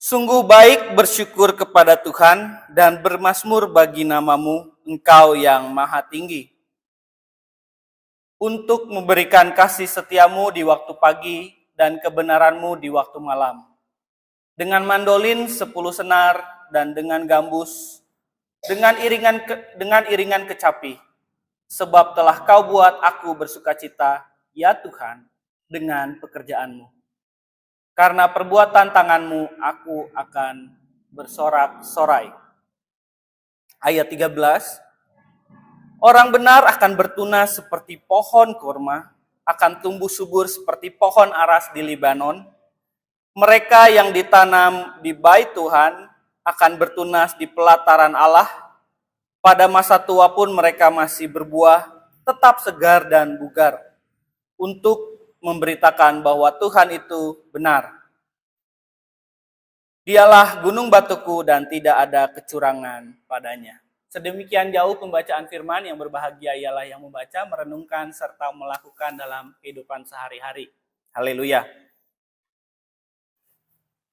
Sungguh baik bersyukur kepada Tuhan dan bermasmur bagi namamu, Engkau yang maha tinggi. Untuk memberikan kasih setiamu di waktu pagi dan kebenaranmu di waktu malam. Dengan mandolin 10 senar dan dengan gambus, dengan iringan kecapi. Sebab telah kau buat aku bersukacita, ya Tuhan, dengan pekerjaanmu. Karena perbuatan tanganmu aku akan bersorak-sorai. Ayat 13. Orang benar akan bertunas seperti pohon kurma, akan tumbuh subur seperti pohon aras di Libanon. Mereka yang ditanam di bait Tuhan akan bertunas di pelataran Allah. Pada masa tua pun mereka masih berbuah, tetap segar dan bugar, untuk memberitakan bahwa Tuhan itu benar. Dialah gunung batuku dan tidak ada kecurangan padanya. Sedemikian jauh pembacaan firman, yang berbahagia ialah yang membaca, merenungkan, serta melakukan dalam kehidupan sehari-hari. Haleluya.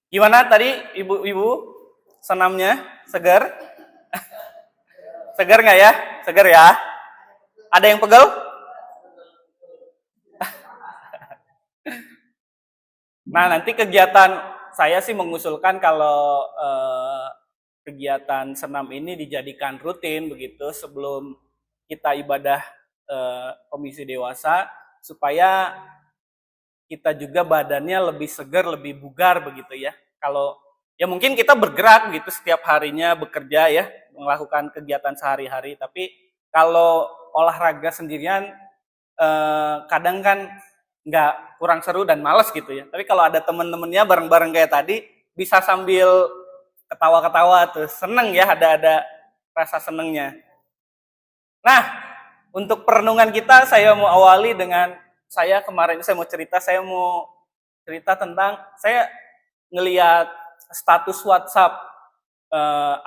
Gimana tadi ibu-ibu senamnya? Segar? Segar nggak ya? Segar ya? Ada yang pegel? Nah, nanti kegiatan saya sih mengusulkan kalau kegiatan senam ini dijadikan rutin begitu sebelum kita ibadah komisi dewasa, supaya kita juga badannya lebih segar, lebih bugar begitu ya. Kalau ya mungkin kita bergerak begitu setiap harinya, bekerja ya, melakukan kegiatan sehari-hari, tapi kalau olahraga sendirian kadang kan nggak, kurang seru dan males gitu ya. Tapi kalau ada temen-temennya bareng-bareng kayak tadi, bisa sambil ketawa-ketawa tuh, seneng ya, ada rasa senengnya. Nah, untuk perenungan kita saya mau awali dengan saya mau cerita tentang saya ngelihat status WhatsApp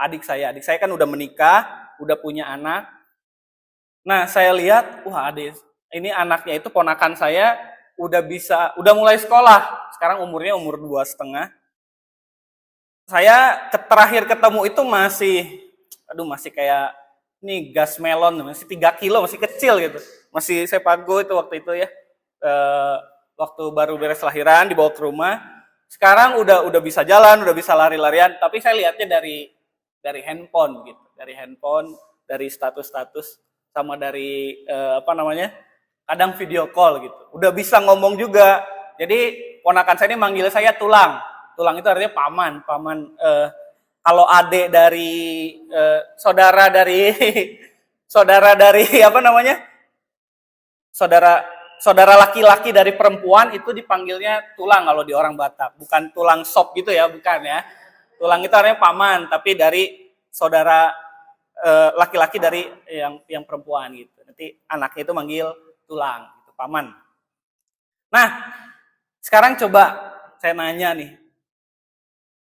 adik saya. Adik saya kan udah menikah, udah punya anak. Nah, saya lihat, wah adik ini anaknya itu ponakan saya udah mulai sekolah. Sekarang umurnya umur 2,5. Saya terakhir ketemu itu masih kayak ini gas melon, masih 3 kilo, masih kecil gitu. Masih sepago itu waktu itu ya. Waktu baru beres lahiran dibawa ke rumah. Sekarang udah bisa jalan, udah bisa lari-larian, tapi saya lihatnya dari handphone gitu. Dari handphone, dari status-status, sama dari kadang video call gitu. Udah bisa ngomong juga. Jadi ponakan saya ini manggil saya Tulang. Tulang itu artinya paman. Kalau adik dari saudara dari saudara laki-laki dari perempuan itu dipanggilnya Tulang kalau di orang Batak. Bukan tulang sop gitu ya, bukan ya. Tulang itu artinya paman, tapi dari saudara laki-laki dari yang perempuan gitu. Nanti anaknya itu manggil Tulang, gitu, paman. Nah, sekarang coba saya nanya nih,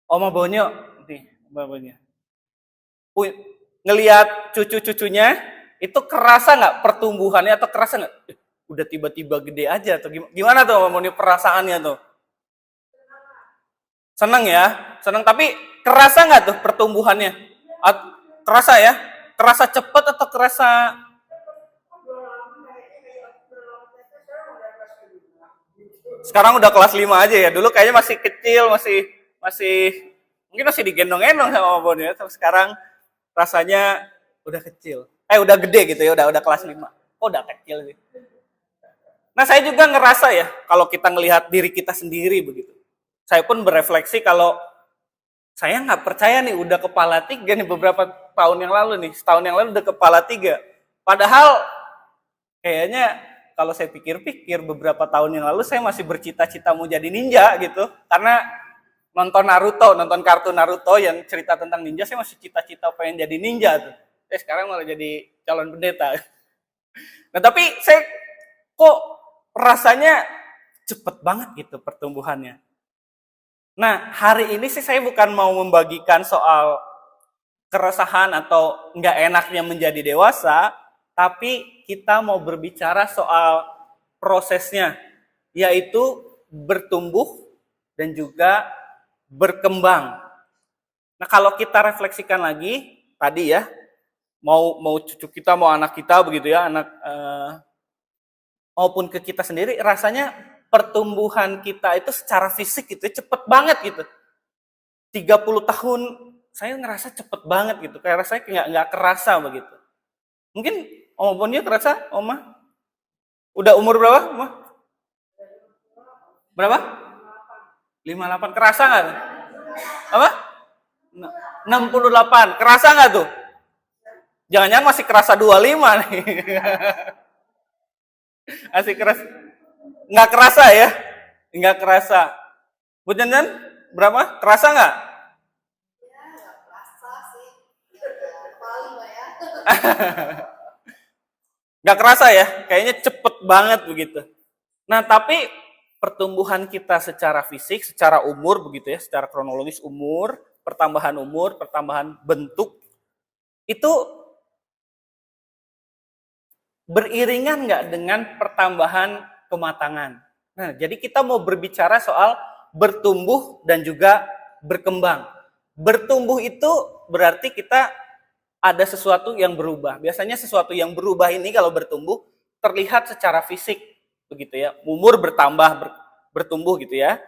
Oma Bonyo, nih, Oma Bonyo, ngelihat cucu-cucunya, itu kerasa nggak pertumbuhannya, atau kerasa nggak, udah tiba-tiba gede aja, atau gimana tuh Oma Bonyo perasaannya tuh? Seneng ya, seneng, tapi kerasa nggak tuh pertumbuhannya? Kerasa ya? Kerasa cepet atau kerasa... Sekarang udah kelas 5 aja ya. Dulu kayaknya masih kecil, mungkin masih digendong-gendong sama Bon ya. Terus sekarang rasanya udah kecil. Udah gede gitu ya, udah kelas 5. Oh, udah kecil sih. Nah, saya juga ngerasa ya, kalau kita ngelihat diri kita sendiri begitu. Saya pun berefleksi kalau saya nggak percaya nih udah kepala 3 nih beberapa tahun yang lalu nih. Setahun yang lalu udah kepala 3. Padahal kayaknya kalau saya pikir-pikir beberapa tahun yang lalu saya masih bercita-cita mau jadi ninja gitu. Karena nonton kartun Naruto yang cerita tentang ninja, saya masih cita-cita pengen jadi ninja tuh. Sekarang malah jadi calon pendeta. Nah, tapi saya kok rasanya cepet banget gitu pertumbuhannya. Nah, hari ini sih saya bukan mau membagikan soal keresahan atau nggak enaknya menjadi dewasa, tapi kita mau berbicara soal prosesnya, yaitu bertumbuh dan juga berkembang. Nah, kalau kita refleksikan lagi tadi ya, mau cucu kita, mau anak kita begitu ya, anak maupun ke kita sendiri, rasanya pertumbuhan kita itu secara fisik gitu cepet banget gitu. 30 tahun saya ngerasa cepet banget gitu, kayak rasanya nggak kerasa begitu. Mungkin Oma Bonio kerasa, Oma? Udah umur berapa, Oma? Berapa? 58, kerasa nggak tuh? Apa? 68, kerasa nggak tuh? Jangan-jangan masih kerasa 25 nih. Masih kerasa? Nggak kerasa ya? Nggak kerasa. Bu Janjan, berapa? Kerasa nggak? Nggak kerasa ya? Kayaknya cepet banget begitu. Nah, tapi pertumbuhan kita secara fisik, secara umur begitu ya, secara kronologis umur, pertambahan bentuk, itu beriringan nggak dengan pertambahan kematangan. Nah, jadi kita mau berbicara soal bertumbuh dan juga berkembang. Bertumbuh itu berarti kita ada sesuatu yang berubah. Biasanya sesuatu yang berubah ini kalau bertumbuh terlihat secara fisik, begitu ya. Umur bertumbuh gitu ya.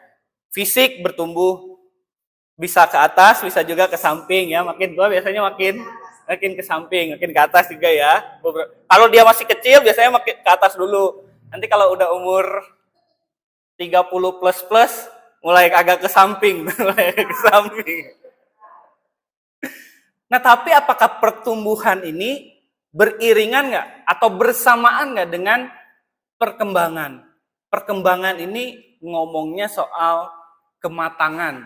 Fisik bertumbuh bisa ke atas, bisa juga ke samping ya. Makin tua biasanya makin ke samping, makin ke atas juga ya. Kalau dia masih kecil biasanya makin ke atas dulu. Nanti kalau udah umur 30 plus mulai agak ke samping, mulai ke samping. Nah, tapi apakah pertumbuhan ini beriringan nggak atau bersamaan nggak dengan perkembangan? Perkembangan ini ngomongnya soal kematangan.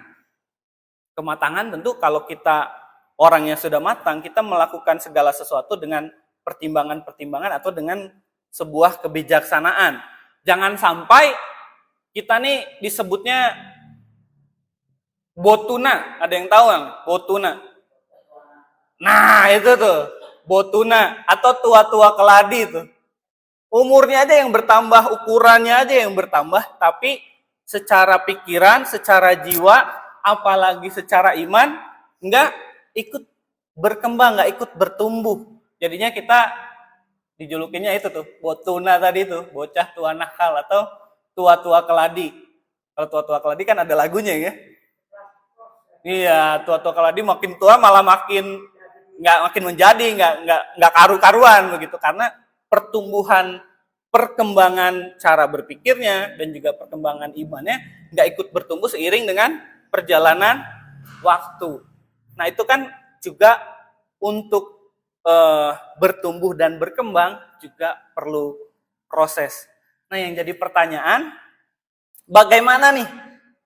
Kematangan tentu kalau kita orang yang sudah matang, kita melakukan segala sesuatu dengan pertimbangan-pertimbangan atau dengan sebuah kebijaksanaan. Jangan sampai kita nih disebutnya botuna. Ada yang tahu nggak? Botuna. Nah, itu tuh, botuna atau tua-tua keladi tuh. Umurnya aja yang bertambah, ukurannya aja yang bertambah, tapi secara pikiran, secara jiwa, apalagi secara iman, nggak ikut berkembang, nggak ikut bertumbuh. Jadinya kita dijulukinnya itu tuh, botuna tadi tuh, bocah tua nakal atau tua-tua keladi. Kalau tua-tua keladi kan ada lagunya ya. Iya, tua-tua keladi makin tua malah makin menjadi, nggak karu-karuan begitu, karena perkembangan cara berpikirnya dan juga perkembangan imannya nggak ikut bertumbuh seiring dengan perjalanan waktu. Nah, itu kan juga untuk bertumbuh dan berkembang juga perlu proses. Nah, yang jadi pertanyaan, bagaimana nih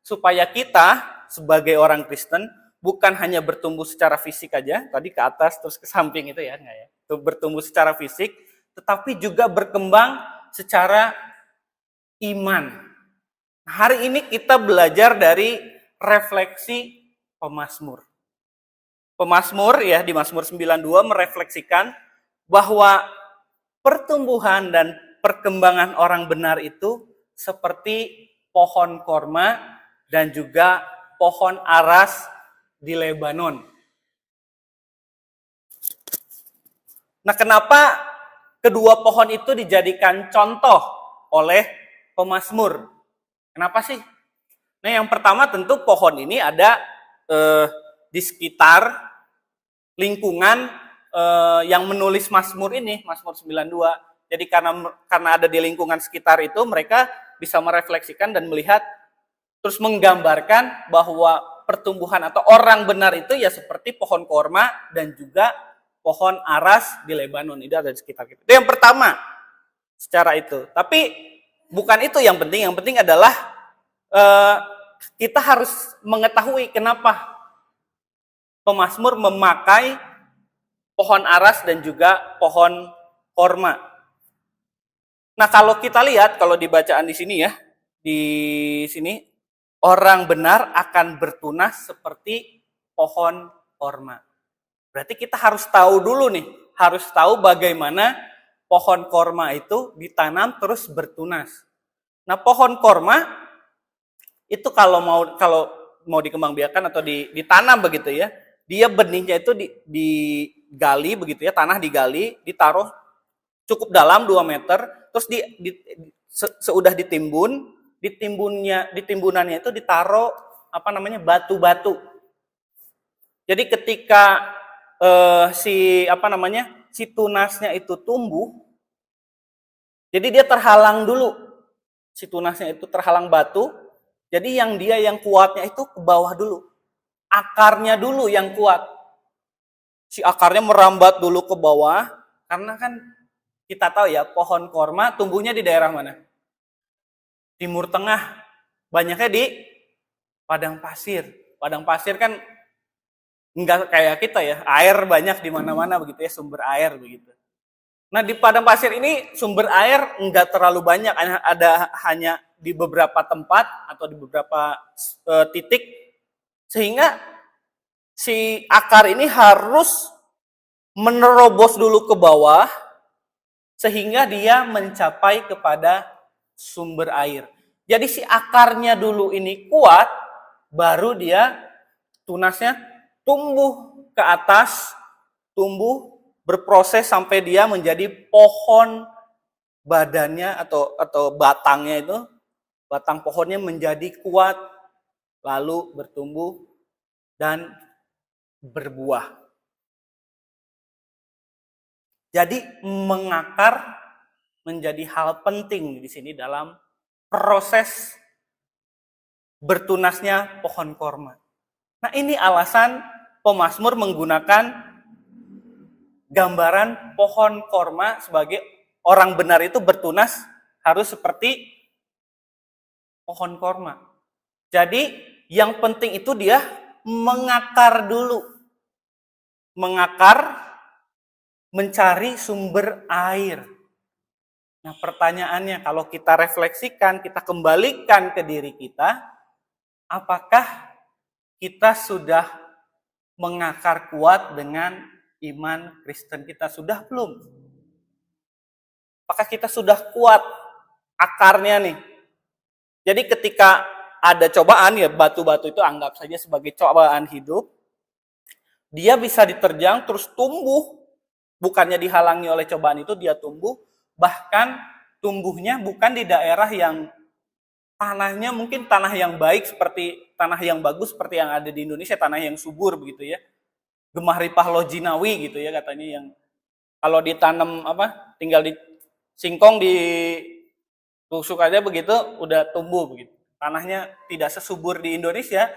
supaya kita sebagai orang Kristen bukan hanya bertumbuh secara fisik aja, tadi ke atas terus ke samping itu ya, enggak ya. Itu bertumbuh secara fisik, tetapi juga berkembang secara iman. Hari ini kita belajar dari refleksi pemazmur. Pemazmur ya di Mazmur 92 merefleksikan bahwa pertumbuhan dan perkembangan orang benar itu seperti pohon korma dan juga pohon aras di Lebanon. Nah, kenapa kedua pohon itu dijadikan contoh oleh pemazmur? Kenapa sih? Nah, yang pertama tentu pohon ini ada di sekitar lingkungan yang menulis Mazmur ini, Mazmur 92. Jadi karena ada di lingkungan sekitar itu, mereka bisa merefleksikan dan melihat, terus menggambarkan bahwa pertumbuhan atau orang benar itu ya seperti pohon korma dan juga pohon aras di Lebanon. Itu ada di sekitar kita. Itu yang pertama secara itu. Tapi bukan itu yang penting. Yang penting adalah kita harus mengetahui kenapa pemazmur memakai pohon aras dan juga pohon korma. Nah, kalau kita lihat, kalau di bacaan di sini ya, di sini, orang benar akan bertunas seperti pohon korma. Berarti kita harus tahu dulu nih, harus tahu bagaimana pohon korma itu ditanam terus bertunas. Nah, pohon korma itu kalau mau dikembangbiakan atau ditanam begitu ya, dia benihnya itu digali begitu ya, tanah digali, ditaruh cukup dalam 2 meter, terus seudah ditimbunannya itu ditaruh batu-batu. Jadi ketika si tunasnya itu tumbuh, jadi dia terhalang dulu, si tunasnya itu terhalang batu, jadi yang kuatnya itu ke bawah dulu, akarnya dulu yang kuat. Si akarnya merambat dulu ke bawah, karena kan kita tahu ya, pohon korma tumbuhnya di daerah mana? Timur Tengah, banyaknya di padang pasir. Padang pasir kan enggak kayak kita ya, air banyak di mana-mana begitu ya, sumber air begitu. Nah, di padang pasir ini sumber air enggak terlalu banyak, ada hanya di beberapa tempat atau di beberapa titik, sehingga si akar ini harus menerobos dulu ke bawah sehingga dia mencapai kepada sumber air. Jadi si akarnya dulu ini kuat, baru dia tunasnya tumbuh ke atas, tumbuh berproses sampai dia menjadi pohon, badannya atau batangnya itu, batang pohonnya menjadi kuat, lalu bertumbuh dan berbuah. Jadi mengakar menjadi hal penting di sini dalam proses bertunasnya pohon korma. Nah, ini alasan pemazmur menggunakan gambaran pohon korma sebagai orang benar itu bertunas harus seperti pohon korma. Jadi yang penting itu dia mengakar dulu. Mengakar, mencari sumber air. Nah, pertanyaannya kalau kita refleksikan, kita kembalikan ke diri kita, apakah kita sudah mengakar kuat dengan iman Kristen kita? Sudah belum? Apakah kita sudah kuat akarnya nih? Jadi ketika ada cobaan, ya batu-batu itu anggap saja sebagai cobaan hidup, dia bisa diterjang terus tumbuh. Bukannya dihalangi oleh cobaan itu, dia tumbuh. Bahkan tumbuhnya bukan di daerah yang tanahnya mungkin tanah yang baik, seperti tanah yang bagus seperti yang ada di Indonesia, tanah yang subur begitu ya. Gemah ripah lojinawi gitu ya katanya, yang kalau ditanam tinggal di singkong, di tusuk aja begitu udah tumbuh begitu. Tanahnya tidak sesubur di Indonesia.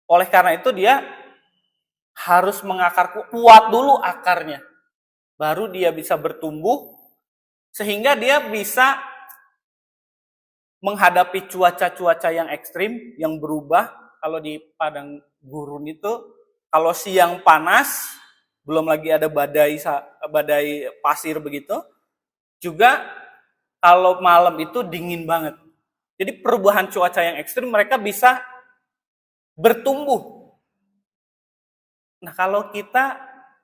Oleh karena itu dia harus mengakar kuat dulu akarnya. Baru dia bisa bertumbuh sehingga dia bisa menghadapi cuaca-cuaca yang ekstrim, yang berubah. Kalau di padang gurun itu, kalau siang panas, belum lagi ada badai pasir begitu, juga kalau malam itu dingin banget. Jadi perubahan cuaca yang ekstrim mereka bisa bertumbuh. Nah, kalau kita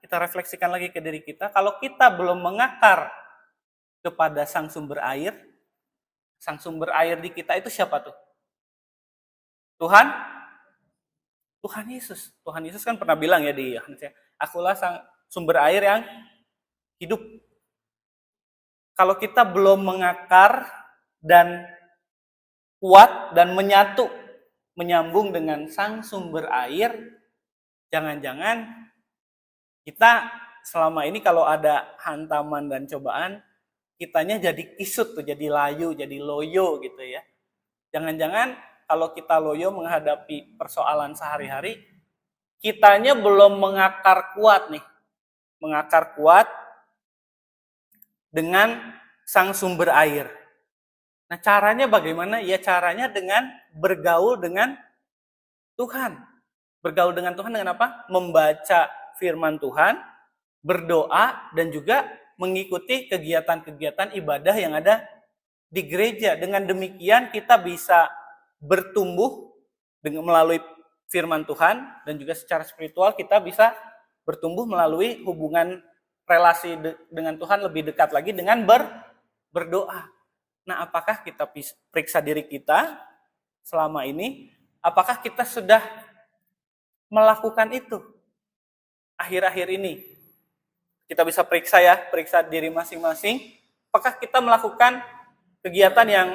refleksikan lagi ke diri kita, kalau kita belum mengakar kepada sang sumber air di kita itu siapa tuh? Tuhan Yesus. Tuhan Yesus kan pernah bilang ya di Yohanes, akulah sang sumber air yang hidup. Kalau kita belum mengakar dan kuat dan menyambung dengan sang sumber air, jangan-jangan kita selama ini kalau ada hantaman dan cobaan, kitanya jadi kisut tuh, jadi layu, jadi loyo gitu ya. Jangan-jangan kalau kita loyo menghadapi persoalan sehari-hari, kitanya belum mengakar kuat nih. Mengakar kuat dengan sang sumber air. Nah, caranya bagaimana? Ya caranya dengan bergaul dengan Tuhan. Bergaul dengan Tuhan dengan apa? Membaca firman Tuhan, berdoa, dan juga mengikuti kegiatan-kegiatan ibadah yang ada di gereja. Dengan demikian kita bisa bertumbuh dengan melalui firman Tuhan, dan juga secara spiritual kita bisa bertumbuh melalui hubungan relasi dengan Tuhan lebih dekat lagi dengan berdoa. Nah, apakah kita periksa diri kita selama ini? Apakah kita sudah melakukan itu akhir-akhir ini? Kita bisa periksa diri masing-masing. Apakah kita melakukan kegiatan yang,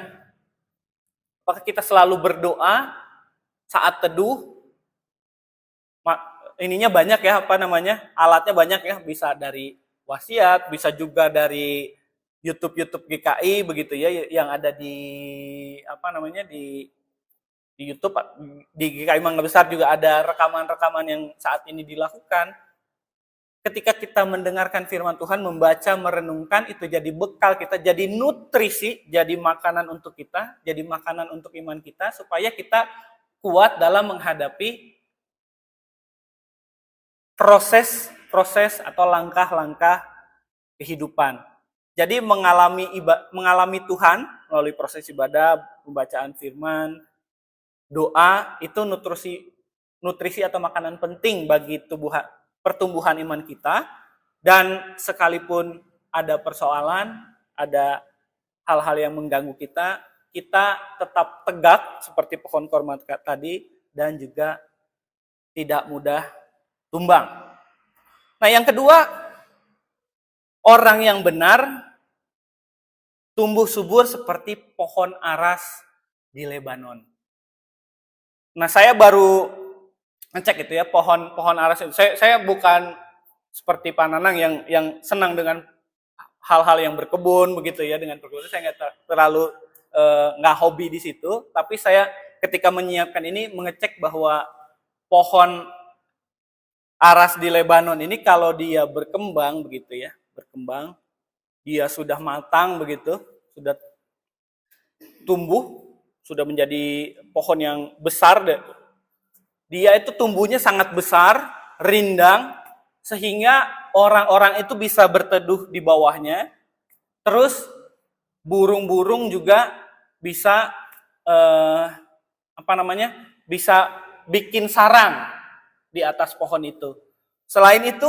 apakah kita selalu berdoa saat teduh? Ininya banyak ya, alatnya banyak ya, bisa dari wasiat, bisa juga dari YouTube GKI begitu ya, yang ada di di YouTube, di GKI Mangga Besar juga ada rekaman-rekaman yang saat ini dilakukan. Ketika kita mendengarkan firman Tuhan, membaca, merenungkan, itu jadi bekal kita, jadi nutrisi, jadi makanan untuk kita, jadi makanan untuk iman kita, supaya kita kuat dalam menghadapi proses atau langkah-langkah kehidupan. Jadi mengalami Tuhan melalui proses ibadah, pembacaan firman, doa, itu nutrisi atau makanan penting bagi pertumbuhan iman kita. Dan sekalipun ada persoalan, ada hal-hal yang mengganggu kita tetap tegak seperti pohon korma tadi, dan juga tidak mudah tumbang. Nah, yang kedua, orang yang benar tumbuh subur seperti pohon aras di Lebanon. Nah, saya baru ngecek itu ya, pohon aras itu. Saya bukan seperti Pak Nanang yang senang dengan hal-hal yang berkebun begitu ya, dengan perkebunan. Saya nggak terlalu nggak hobi di situ, tapi saya ketika menyiapkan ini mengecek bahwa pohon aras di Lebanon ini kalau dia berkembang begitu ya, dia sudah matang begitu, sudah tumbuh, sudah menjadi pohon yang besar, dia itu tumbuhnya sangat besar, rindang, sehingga orang-orang itu bisa berteduh di bawahnya. Terus burung-burung juga bisa bisa bikin sarang di atas pohon itu. Selain itu,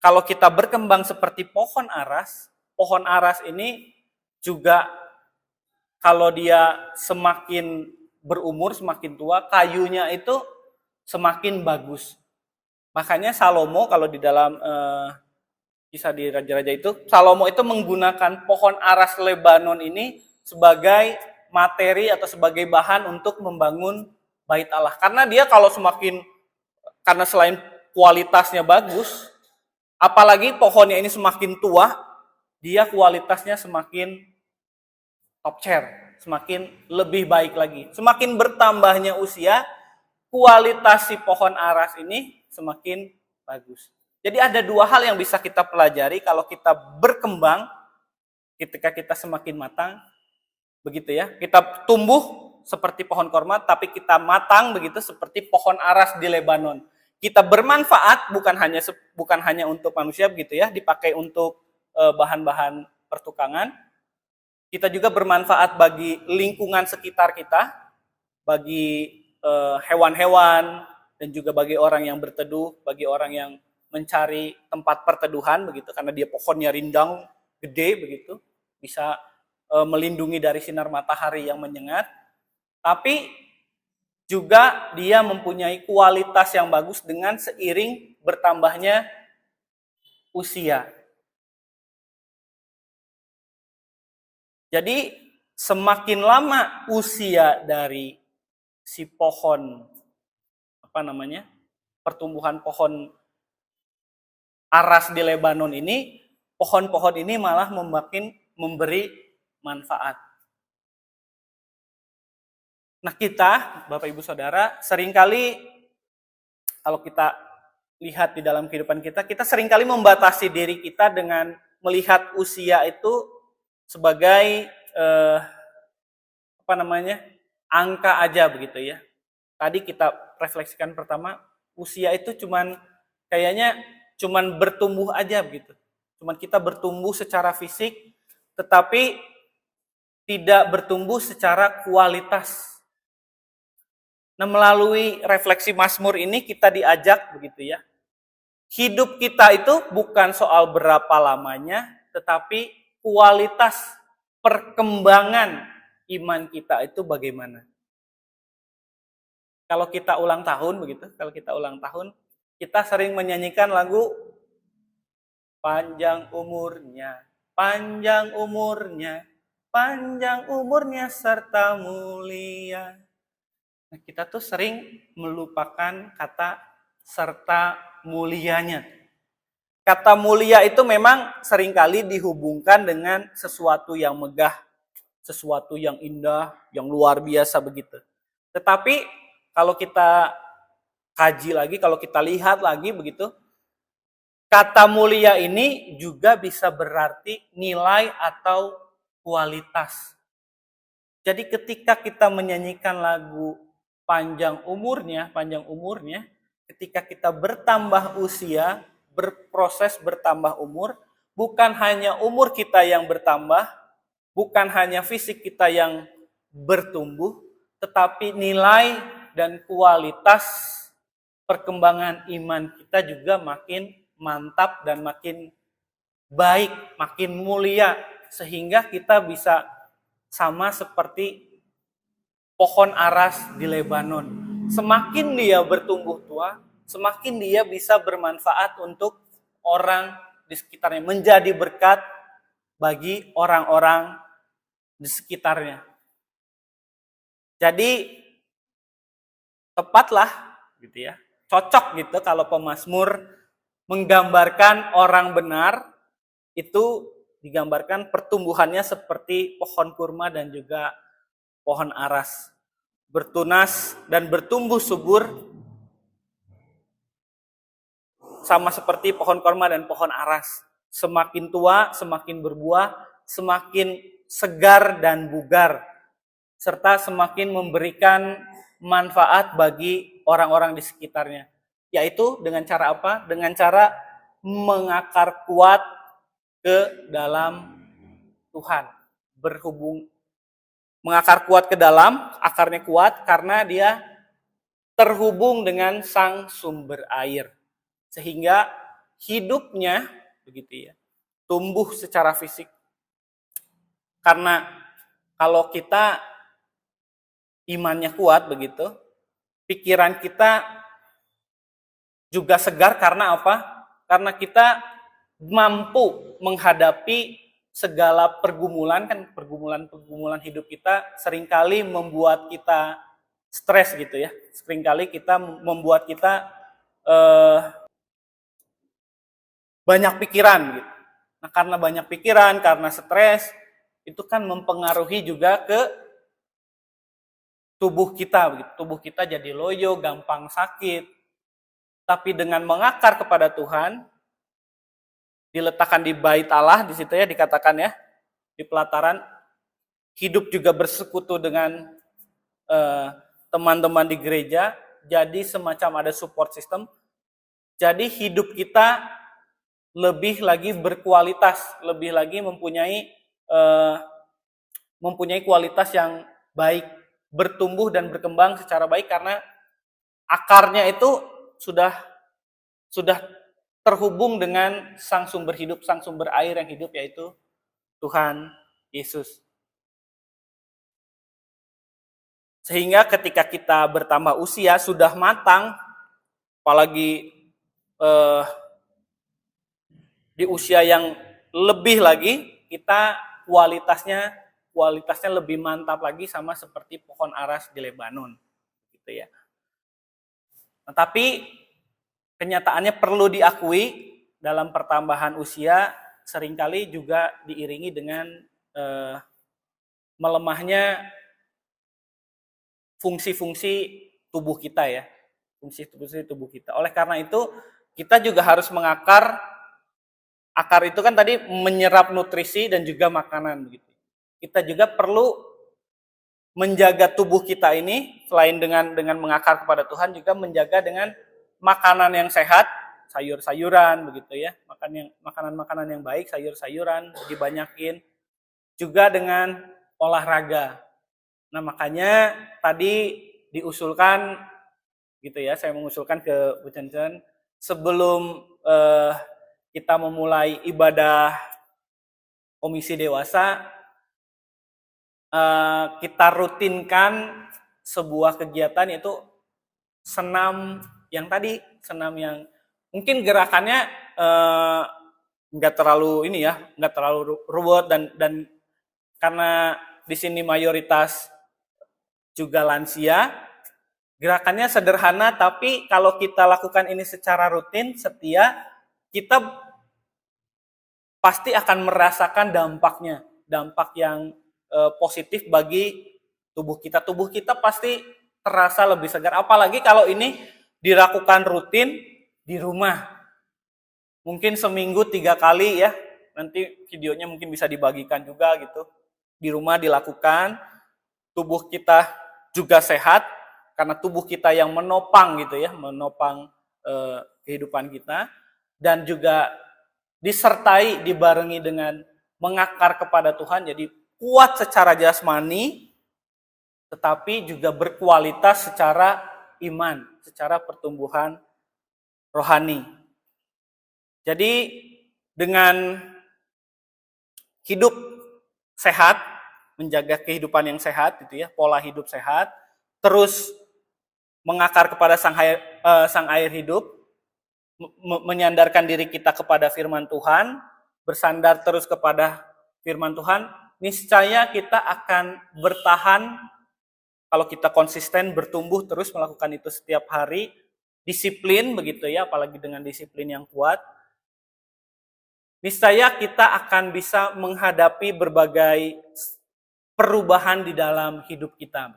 kalau kita berkembang seperti pohon aras ini juga kalau dia semakin berumur, semakin tua, kayunya itu semakin bagus. Makanya Salomo, kalau di dalam kisah di Raja-Raja itu, Salomo itu menggunakan pohon aras Lebanon ini sebagai materi atau sebagai bahan untuk membangun bait Allah. Karena dia karena selain kualitasnya bagus, apalagi pohonnya ini semakin tua, dia kualitasnya semakin top chair, semakin lebih baik lagi. Semakin bertambahnya usia, kualitas si pohon aras ini semakin bagus. Jadi ada dua hal yang bisa kita pelajari kalau kita berkembang ketika kita semakin matang, begitu ya. Kita tumbuh seperti pohon korma, tapi kita matang begitu seperti pohon aras di Lebanon. Kita bermanfaat bukan hanya untuk manusia begitu ya, dipakai untuk bahan-bahan pertukangan. Kita juga bermanfaat bagi lingkungan sekitar kita, bagi hewan-hewan, dan juga bagi orang yang berteduh, bagi orang yang mencari tempat perteduhan begitu, karena dia pohonnya rindang, gede begitu, bisa melindungi dari sinar matahari yang menyengat. Tapi juga dia mempunyai kualitas yang bagus dengan seiring bertambahnya usia. Jadi semakin lama usia dari si pohon pertumbuhan pohon aras di Lebanon ini, pohon-pohon ini malah makin memberi manfaat. Nah, kita, Bapak Ibu Saudara, seringkali kalau kita lihat di dalam kehidupan kita seringkali membatasi diri kita dengan melihat usia itu sebagai angka aja begitu ya. Tadi kita refleksikan pertama, usia itu kayaknya cuman bertumbuh aja begitu. Cuman kita bertumbuh secara fisik, tetapi tidak bertumbuh secara kualitas. Nah, melalui refleksi Mazmur ini kita diajak begitu ya. Hidup kita itu bukan soal berapa lamanya, tetapi kualitas perkembangan iman kita itu bagaimana. kalau kita ulang tahun begitu, kalau kita ulang tahun, kita sering menyanyikan lagu panjang umurnya, panjang umurnya, panjang umurnya serta mulia. Nah, kita tuh sering melupakan kata serta mulianya. Kata mulia itu memang seringkali dihubungkan dengan sesuatu yang megah, sesuatu yang indah, yang luar biasa begitu. Tetapi kalau kita kaji lagi, kalau kita lihat lagi begitu, kata mulia ini juga bisa berarti nilai atau kualitas. Jadi ketika kita menyanyikan lagu panjang umurnya, ketika kita bertambah usia, berproses bertambah umur, bukan hanya umur kita yang bertambah, bukan hanya fisik kita yang bertumbuh, tetapi nilai dan kualitas perkembangan iman kita juga makin mantap dan makin baik, makin mulia, sehingga kita bisa sama seperti pohon aras di Lebanon. Semakin dia bertumbuh tua, semakin dia bisa bermanfaat untuk orang di sekitarnya, menjadi berkat bagi orang-orang di sekitarnya. Jadi tepatlah gitu ya, cocok gitu kalau pemazmur menggambarkan orang benar, itu digambarkan pertumbuhannya seperti pohon kurma dan juga pohon aras, bertunas dan bertumbuh subur sama seperti pohon kurma dan pohon aras. Semakin tua, semakin berbuah, semakin segar dan bugar, serta semakin memberikan manfaat bagi orang-orang di sekitarnya. Yaitu dengan cara apa? Dengan cara mengakar kuat ke dalam Tuhan. Mengakar kuat ke dalam, akarnya kuat karena dia terhubung dengan sang sumber air. Sehingga hidupnya begitu ya, tumbuh secara fisik. Karena kalau kita imannya kuat begitu, pikiran kita juga segar karena apa? Karena kita mampu menghadapi segala pergumulan, kan pergumulan hidup kita seringkali membuat kita stres gitu ya. Seringkali kita membuat kita banyak pikiran gitu. Nah, karena banyak pikiran, karena stres, itu kan mempengaruhi juga ke tubuh kita begitu. Tubuh kita jadi loyo, gampang sakit. Tapi dengan mengakar kepada Tuhan, diletakkan di bait Allah, di situ ya dikatakan ya, di pelataran, hidup juga bersekutu dengan teman-teman di gereja, jadi semacam ada support system. Jadi hidup kita lebih lagi berkualitas, lebih lagi mempunyai kualitas yang baik, bertumbuh dan berkembang secara baik karena akarnya itu sudah terhubung dengan sang sumber hidup, sang sumber air yang hidup, yaitu Tuhan Yesus. Sehingga ketika kita bertambah usia, sudah matang, apalagi di usia yang lebih lagi, kita kualitasnya lebih mantap lagi sama seperti pohon aras di Lebanon, gitu ya. Nah, tapi kenyataannya perlu diakui, dalam pertambahan usia seringkali juga diiringi dengan melemahnya fungsi-fungsi tubuh kita ya. Fungsi-fungsi tubuh kita. Oleh karena itu, kita juga harus mengakar. Akar itu kan tadi menyerap nutrisi dan juga makanan begitu. Kita juga perlu menjaga tubuh kita ini, selain dengan mengakar kepada Tuhan, juga menjaga dengan makanan yang sehat, sayur-sayuran begitu ya, makanan-makanan yang baik, sayur-sayuran dibanyakin, juga dengan olahraga. Nah, makanya tadi diusulkan gitu ya, saya mengusulkan ke Bu Cencen, sebelum kita memulai ibadah komisi dewasa, kita rutinkan sebuah kegiatan, yaitu senam yang tadi, senam yang mungkin gerakannya nggak terlalu ini ya, nggak terlalu ruwet dan karena di sini mayoritas juga lansia, gerakannya sederhana, tapi kalau kita lakukan ini secara rutin, setia, kita pasti akan merasakan dampaknya, dampak yang positif bagi tubuh kita. Tubuh kita pasti terasa lebih segar, apalagi kalau ini dilakukan rutin di rumah. Mungkin seminggu 3 kali ya, nanti videonya mungkin bisa dibagikan juga gitu. Di rumah dilakukan, tubuh kita juga sehat, karena tubuh kita yang menopang gitu ya, menopang kehidupan kita, dan juga disertai, dibarengi dengan mengakar kepada Tuhan, jadi kuat secara jasmani, tetapi juga berkualitas secara iman, secara pertumbuhan rohani. Jadi dengan hidup sehat, menjaga kehidupan yang sehat gitu ya, pola hidup sehat, terus mengakar kepada sang air hidup, menyandarkan diri kita kepada firman Tuhan, bersandar terus kepada firman Tuhan, niscaya kita akan bertahan kalau kita konsisten bertumbuh terus melakukan itu setiap hari, disiplin begitu ya, apalagi dengan disiplin yang kuat, niscaya kita akan bisa menghadapi berbagai perubahan di dalam hidup kita.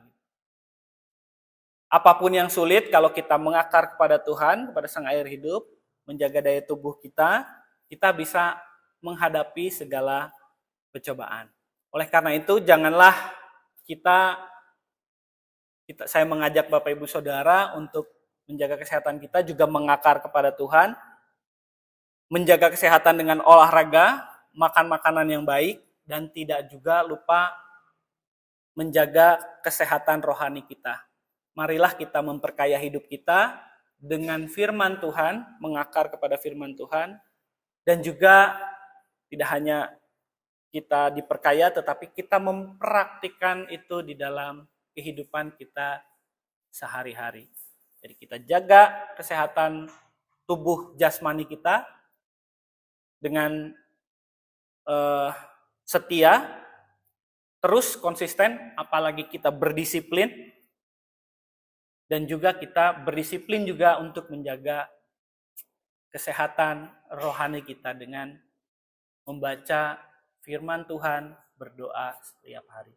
Apapun yang sulit, kalau kita mengakar kepada Tuhan, kepada sang air hidup, menjaga daya tubuh kita, kita bisa menghadapi segala pencobaan. Oleh karena itu, janganlah saya mengajak Bapak Ibu Saudara untuk menjaga kesehatan kita, juga mengakar kepada Tuhan, menjaga kesehatan dengan olahraga, makan makanan yang baik, dan tidak juga lupa menjaga kesehatan rohani kita. Marilah kita memperkaya hidup kita dengan firman Tuhan, mengakar kepada firman Tuhan, dan juga tidak hanya kita diperkaya, tetapi kita mempraktikkan itu di dalam kehidupan kita sehari-hari. Jadi kita jaga kesehatan tubuh jasmani kita dengan setia, terus konsisten, apalagi kita berdisiplin, dan juga kita berdisiplin juga untuk menjaga kesehatan rohani kita dengan membaca firman Tuhan, berdoa setiap hari.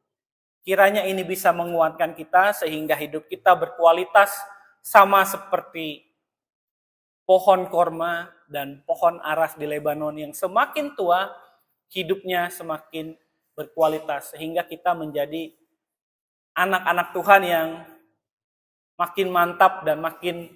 Kiranya ini bisa menguatkan kita sehingga hidup kita berkualitas sama seperti pohon korma dan pohon aras di Lebanon yang semakin tua, hidupnya semakin berkualitas sehingga kita menjadi anak-anak Tuhan yang makin mantap dan makin